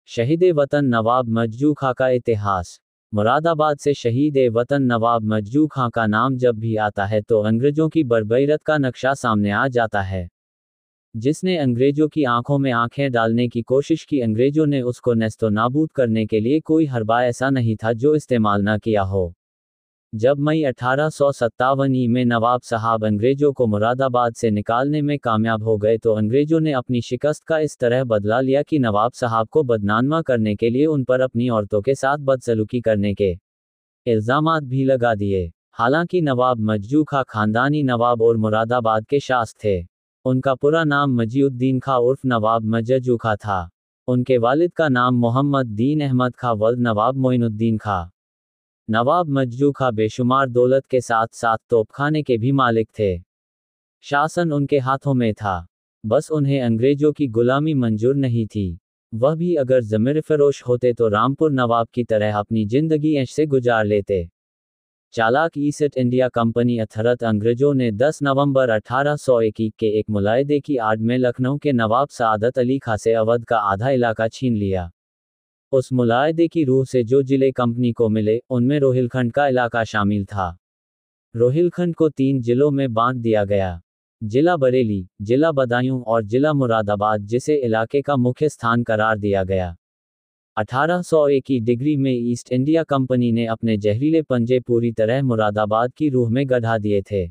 शहीद वतन नवाब मजजू खां का इतिहास। मुरादाबाद से शहीद वतन नवाब मजजू खां का नाम जब भी आता है तो अंग्रेजों की बर्बरीत का नक्शा सामने आ जाता है। जिसने अंग्रेजों की आंखों में आंखें डालने की कोशिश की, अंग्रेजों ने उसको नेस्तो नाबूद करने के लिए कोई हरबा ऐसा नहीं था जो इस्तेमाल न किया हो। जब मई 1857 में नवाब साहब अंग्रेजों को मुरादाबाद से निकालने में कामयाब हो गए तो अंग्रेजों ने अपनी शिकस्त का इस तरह बदला लिया कि नवाब साहब को बदनामा करने के लिए उन पर अपनी औरतों के साथ बदसलूकी करने के इल्जामात भी लगा दिए। हालांकि नवाब मजजू खां खानदानी नवाब और मुरादाबाद के शास थे। उनका पूरा नाम मजीउद्दीन खां उर्फ नवाब मजजू खां था। उनके वालिद का नाम मोहम्मद दीन अहमद खां वल्द नवाब मोइनुद्दीन खां। नवाब मजजू खां बेशुमार दौलत के साथ साथ तोपखाने के भी मालिक थे। शासन उनके हाथों में था, बस उन्हें अंग्रेजों की गुलामी मंजूर नहीं थी। वह भी अगर ज़मीर फरोश होते तो रामपुर नवाब की तरह अपनी जिंदगी ऐश से गुजार लेते। चालाक ईस्ट इंडिया कंपनी अथरत अंग्रेजों ने 10 नवंबर 1821 के एक मुलाहिदे की आड़ में लखनऊ के नवाब सआदत अली खां से अवध का आधा इलाका छीन लिया। उस मुलाहिदे की रूह से जो जिले कंपनी को मिले उनमें रोहिलखंड का इलाका शामिल था। रोहिलखंड को 3 जिलों में बांट दिया गया, जिला बरेली, जिला बदायूं और जिला मुरादाबाद, जिसे इलाके का मुख्य स्थान करार दिया गया। 1801 की डिग्री में ईस्ट इंडिया कंपनी ने अपने जहरीले पंजे पूरी तरह मुरादाबाद की रूह में गढ़ा दिए थे।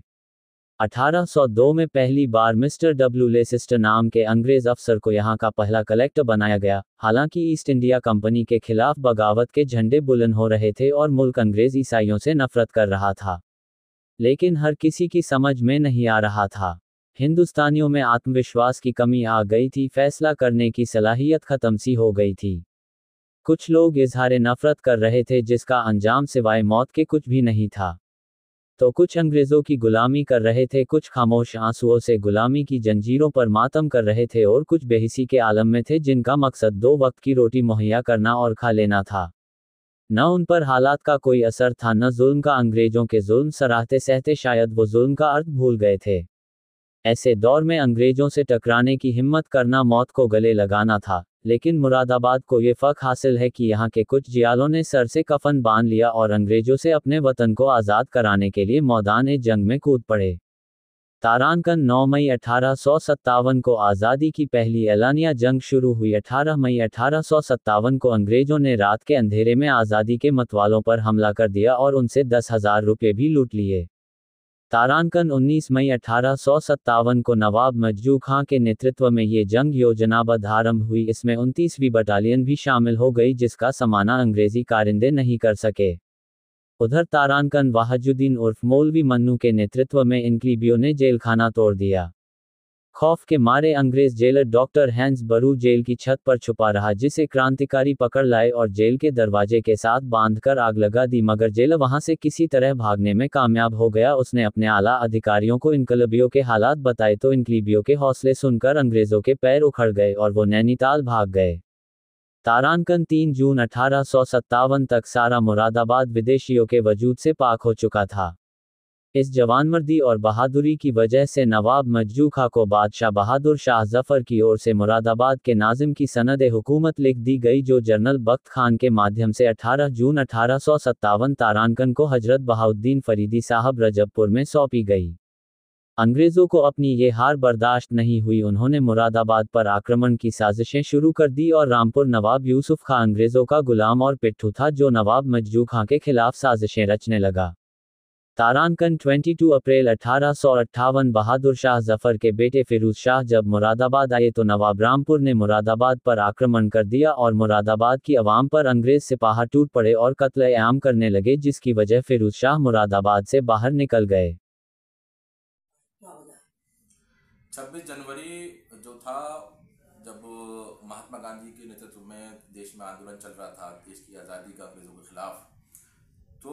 1802 में पहली बार मिस्टर डब्ल्यू लेसिस्टर नाम के अंग्रेज अफसर को यहां का पहला कलेक्टर बनाया गया। हालांकि ईस्ट इंडिया कंपनी के खिलाफ बगावत के झंडे बुलंद हो रहे थे और मुल्क अंग्रेज ईसाइयों से नफरत कर रहा था, लेकिन हर किसी की समझ में नहीं आ रहा था। हिंदुस्तानियों में आत्मविश्वास की कमी आ गई थी, फैसला करने की सलाहियत खत्म सी हो गई थी। कुछ लोग इजहार नफरत कर रहे थे जिसका अंजाम सिवाय मौत के कुछ भी नहीं था। तो कुछ अंग्रेजों की गुलामी कर रहे थे, कुछ खामोश आंसुओं से गुलामी की जंजीरों पर मातम कर रहे थे और कुछ बेहिसी के आलम में थे जिनका मकसद 2 वक्त की रोटी मुहैया करना और खा लेना था। न उन पर हालात का कोई असर था, न जुल्म का। अंग्रेजों के जुल्म सराहते सहते शायद वो जुल्म का अर्थ भूल गए थे। ऐसे दौर में अंग्रेजों से टकराने की हिम्मत करना मौत को गले लगाना था। लेकिन मुरादाबाद को ये फ़ख्र हासिल है कि यहाँ के कुछ जियालों ने सर से कफन बांध लिया और अंग्रेजों से अपने वतन को आज़ाद कराने के लिए मैदान जंग में कूद पड़े। तारानकन 9 मई 1857 को आज़ादी की पहली एलानिया जंग शुरू हुई। 18 मई 1857 को अंग्रेजों ने रात के अंधेरे में आज़ादी के मतवालों पर हमला कर दिया और उनसे 10,000 रुपये भी लूट लिए। तारानकन 19 मई 1857 को नवाब मजजू खां के नेतृत्व में ये जंग योजनाबद्ध आरंभ हुई। इसमें 29वीं बटालियन भी शामिल हो गई जिसका सामना अंग्रेजी कारिंदे नहीं कर सके। उधर तारानकन वाहजुद्दीन उर्फ मौलवी मन्नू के नेतृत्व में इनकलाबियों ने जेल खाना तोड़ दिया। खौफ के मारे अंग्रेज जेलर डॉक्टर हैंस बरू जेल की छत पर छुपा रहा, जिसे क्रांतिकारी पकड़ लाए और जेल के दरवाजे के साथ बांधकर आग लगा दी, मगर जेलर वहां से किसी तरह भागने में कामयाब हो गया। उसने अपने आला अधिकारियों को इनकलाबियों के हालात बताए तो इनकलाबियों के हौसले सुनकर अंग्रेजों के पैर उखड़ गए और वो नैनीताल भाग गए। तारानकन 3 जून 1857 तक सारा मुरादाबाद विदेशियों के वजूद से पाक हो चुका था। इस जवानमर्दी और बहादुरी की वजह से नवाब मजजू खां को बादशाह बहादुर शाह जफर की ओर से मुरादाबाद के नाजिम की सनद हुकूमत लिख दी गई, जो जनरल बख्त खान के माध्यम से 18 जून 1857 तारानकन को हजरत बहाउद्दीन फरीदी साहब रजबपुर में सौंपी गई। अंग्रेजों को अपनी ये हार बर्दाश्त नहीं हुई। उन्होंने मुरादाबाद पर आक्रमण की साजिशें शुरू कर दी और रामपुर नवाब यूसुफ खां अंग्रेजों का गुलाम और पिट्ठू था, जो नवाब मजजू खां के खिलाफ साजिशें रचने लगा। तारानकन 22 अप्रैल 1858 बहादुर शाह जफर के बेटे फिरोज शाह जब मुरादाबाद आए तो नवाब रामपुर ने मुरादाबाद पर आक्रमण कर दिया और मुरादाबाद की आवाम पर अंग्रेज सिपाही टूट पड़े और कत्ल-ए-आम करने लगे, जिसकी वजह फिरोज शाह मुरादाबाद से बाहर निकल गए। 26 जनवरी जो था, जब महात्मा गांधी के नेतृत्व में देश में आंदोलन चल रहा था देश की आज़ादी का अंग्रेजों के खिलाफ, तो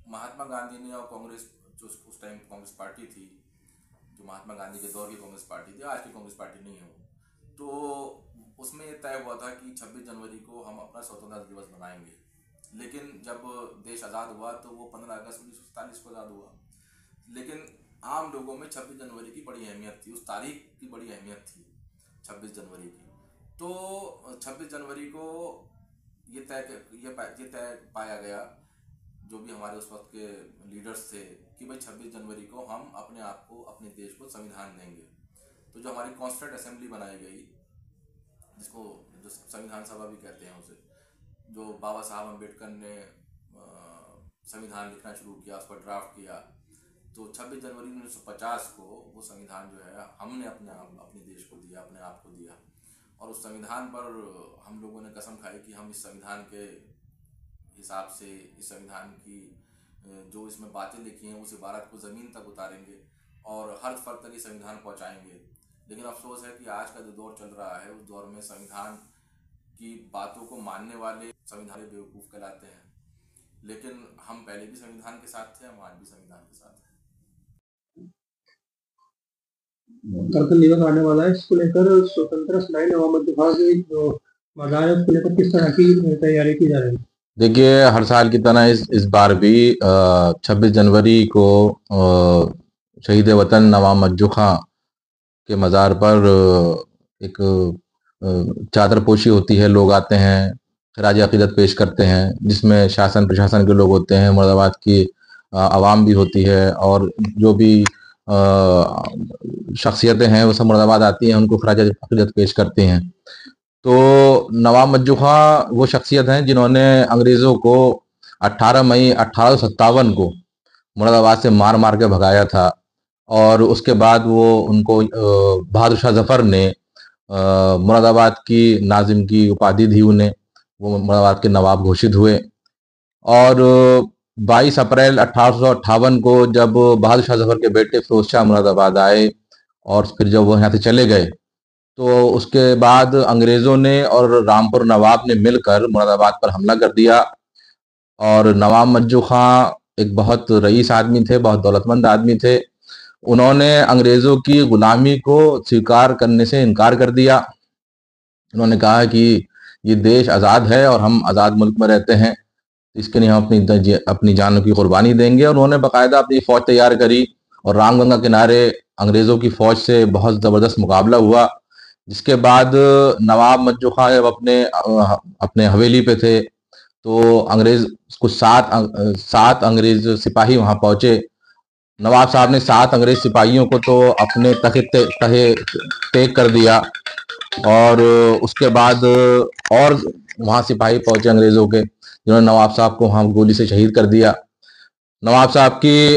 महात्मा गांधी ने और कांग्रेस, जो उस टाइम कांग्रेस पार्टी थी, जो महात्मा गांधी के दौर की कांग्रेस पार्टी थी, आज की कांग्रेस पार्टी नहीं है, तो उसमें यह तय हुआ था कि 26 जनवरी को हम अपना स्वतंत्रता दिवस मनाएंगे। लेकिन जब देश आज़ाद हुआ तो वो 15 अगस्त 1947 को आज़ाद हुआ। लेकिन आम लोगों में 26 जनवरी की बड़ी अहमियत थी, उस तारीख की बड़ी अहमियत थी 26 जनवरी की। तो 26 जनवरी को ये तय पाया गया, जो भी हमारे उस वक्त के लीडर्स थे, कि भाई 26 जनवरी को हम अपने आप को, अपने देश को संविधान देंगे। तो जो हमारी कॉन्स्टिट्यूंट असेंबली बनाई गई, जिसको जो संविधान सभा भी कहते हैं उसे, जो बाबा साहब अम्बेडकर ने संविधान लिखना शुरू किया, उस पर ड्राफ्ट किया, तो 26 जनवरी 1950 को वो संविधान जो है हमने अपने देश को दिया, अपने आप को दिया। और उस संविधान पर हम लोगों ने कसम खाई कि हम इस संविधान के हिसाब से, इस संविधान की जो इसमें बातें लिखी हैं, उस इबारत को ज़मीन तक उतारेंगे और हर फर्द तक ये संविधान पहुंचाएंगे। लेकिन अफसोस है कि आज का जो दौर चल रहा है, उस दौर में संविधान की बातों को मानने वाले संविधान बेवकूफ़ कहलाते हैं। लेकिन हम पहले भी संविधान के साथ थे, हम आज भी संविधान के साथ हैं। गणतंत्र दिवस आने वाला है, इसको लेकर स्वतंत्रता सेनानी नवाब मज्जू की जो मज़ार है उसको लेकर किस तरह की तैयारी की जा रही है? देखिए, हर साल की तरह इस बार भी 26 जनवरी को शहीद वतन नवाब मज्जू खां के मज़ार पर एक चादर पोशी होती है। लोग आते हैं, खराज अकीदत पेश करते हैं, जिसमें शासन प्रशासन के लोग होते हैं, मुरादाबाद की आवाम भी होती है, और जो भी शख्सियतें हैं वो सब मुरादाबाद आती हैं, उनको खराज अकीदत पेश करते हैं। तो नवाब मज्जू खां वो शख्सियत हैं जिन्होंने अंग्रेज़ों को 18 मई 1857 को मुरादाबाद से मार मार के भगाया था, और उसके बाद वो उनको बहादुर शाह जफर ने मुरादाबाद की नाजिम की उपाधि दी उन्हें। वो मुरादाबाद के नवाब घोषित हुए, और 22 अप्रैल 1858 को जब बहादुर शाह जफर के बेटे फिरोज शाह मुरादाबाद आए और फिर जब वो यहाँ से चले गए, तो उसके बाद अंग्रेज़ों ने और रामपुर नवाब ने मिलकर मुरादाबाद पर हमला कर दिया। और नवाब मज्जू खां एक बहुत रईस आदमी थे, बहुत दौलतमंद आदमी थे। उन्होंने अंग्रेज़ों की गुलामी को स्वीकार करने से इनकार कर दिया। उन्होंने कहा कि ये देश आज़ाद है और हम आज़ाद मुल्क में रहते हैं, इसके लिए हम अपनी जानों की कुर्बानी देंगे। और उन्होंने बाकायदा अपनी फ़ौज तैयार करी, और रामगंगा किनारे अंग्रेज़ों की फ़ौज से बहुत ज़बरदस्त मुकाबला हुआ। जिसके बाद नवाब मज्जू खां जब अपने हवेली पे थे, तो अंग्रेज़ कुछ 7 अंग्रेज़ सिपाही वहाँ पहुँचे। नवाब साहब ने 7 अंग्रेज़ सिपाहियों को तो अपने तहे टेक कर दिया, और उसके बाद और वहाँ सिपाही पहुँचे अंग्रेज़ों के, जिन्होंने नवाब साहब को वहाँ गोली से शहीद कर दिया। नवाब साहब की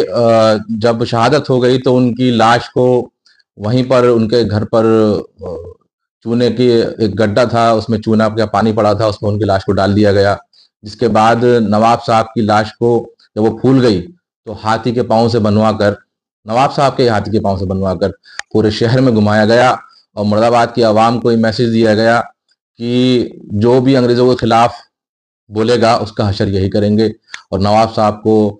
जब शहादत हो गई, तो उनकी लाश को वहीं पर उनके घर पर चूने की एक गड्ढा था, उसमें चूना का पानी पड़ा था, उसमें उनकी लाश को डाल दिया गया। जिसके बाद नवाब साहब की लाश को जब वो फूल गई, तो हाथी के पाँव से बनवा कर, नवाब साहब के हाथी के पाँव से बनवा कर पूरे शहर में घुमाया गया, और मुरादाबाद की आवाम को ये मैसेज दिया गया कि जो भी अंग्रेज़ों के खिलाफ बोलेगा उसका हशर यही करेंगे। और नवाब साहब को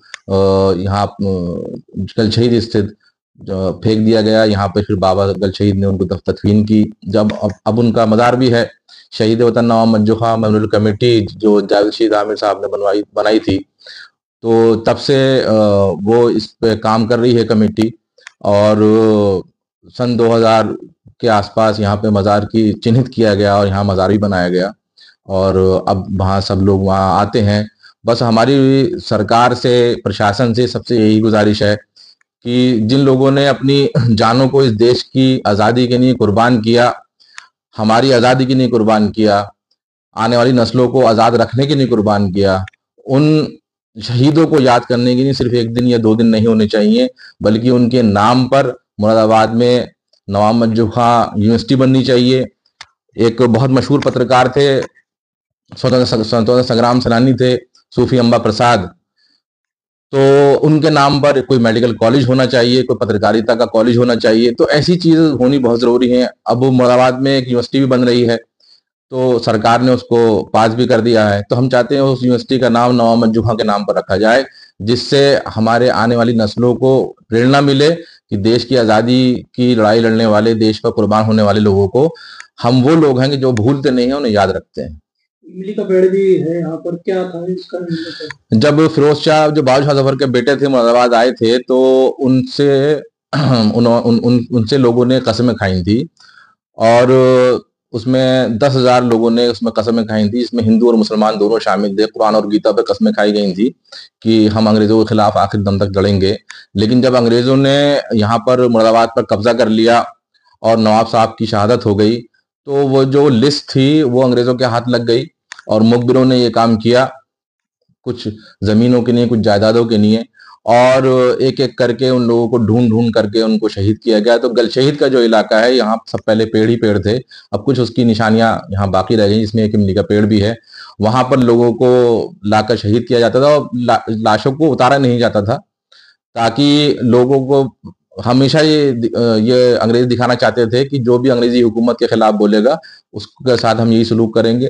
यहाँ गल शहीद स्थित फेंक दिया गया। यहाँ पे फिर बाबा गल शहीद ने उनको तदफीन की। जब अब उनका मज़ार भी है। शहीद वतन नवाब मज्जू खां मेमोरियल कमेटी जो जावेद रशीद आमिर साहब ने बनाई थी, तो तब से वो इस पे काम कर रही है कमेटी, और सन 2000 के आसपास यहाँ पे मज़ार की चिन्हित किया गया, और यहाँ मज़ार भी बनाया गया, और अब वहाँ सब लोग वहाँ आते हैं। बस हमारी सरकार से, प्रशासन से सबसे यही गुजारिश है कि जिन लोगों ने अपनी जानों को इस देश की आज़ादी के लिए कुर्बान किया, हमारी आज़ादी के लिए कुर्बान किया, आने वाली नस्लों को आज़ाद रखने के लिए कुर्बान किया, उन शहीदों को याद करने के लिए सिर्फ 1 दिन या 2 दिन नहीं होने चाहिए, बल्कि उनके नाम पर मुरादाबाद में नवाब मज्जू खां यूनिवर्सिटी बननी चाहिए। एक बहुत मशहूर पत्रकार थे, स्वतंत्रता संग्राम सेनानी थे, सूफी अम्बा प्रसाद, तो उनके नाम पर कोई मेडिकल कॉलेज होना चाहिए, कोई पत्रकारिता का कॉलेज होना चाहिए। तो ऐसी चीज़ होनी बहुत ज़रूरी है। अब मुरादाबाद में एक यूनिवर्सिटी भी बन रही है, तो सरकार ने उसको पास भी कर दिया है। तो हम चाहते हैं उस यूनिवर्सिटी का नाम नवाब मज्जू खां के नाम पर रखा जाए, जिससे हमारे आने वाली नस्लों को प्रेरणा मिले कि देश की आज़ादी की लड़ाई लड़ने वाले, देश पर कुर्बान होने वाले लोगों को हम वो लोग हैं कि जो भूलते नहीं हैं, उन्हें याद रखते हैं। इमली का पेड़ भी है यहाँ पर, क्या था इसका? जब फिरोज शाह, जो बहादुर शाह जफर के बेटे थे, मुरादाबाद आए थे, तो उनसे लोगों ने कस्में खाई थी, और उसमें 10,000 लोगों ने उसमें कस्में खाई थी, इसमें हिंदू और मुसलमान दोनों शामिल थे। कुरान और गीता पे कस्में खाई गई थी कि हम अंग्रेजों के खिलाफ आखिर दम तक लड़ेंगे। लेकिन जब अंग्रेजों ने यहाँ पर मुरादाबाद पर कब्जा कर लिया और नवाब साहब की शहादत हो गई, तो वो जो लिस्ट थी वो अंग्रेजों के हाथ लग गई और मुखबिरों ने ये काम किया, कुछ जमीनों के लिए, कुछ जायदादों के लिए, और एक एक करके उन लोगों को ढूंढ ढूंढ करके उनको शहीद किया गया। तो गलशहीद का जो इलाका है, यहाँ सब पहले पेड़ ही पेड़ थे, अब कुछ उसकी निशानियां यहाँ बाकी रह गई, जिसमें एक इमली का पेड़ भी है। वहां पर लोगों को लाकर शहीद किया जाता था और लाशों को उतारा नहीं जाता था, ताकि लोगों को हमेशा ये अंग्रेज दिखाना चाहते थे कि जो भी अंग्रेजी हुकूमत के खिलाफ बोलेगा उसके साथ हम यही सलूक करेंगे।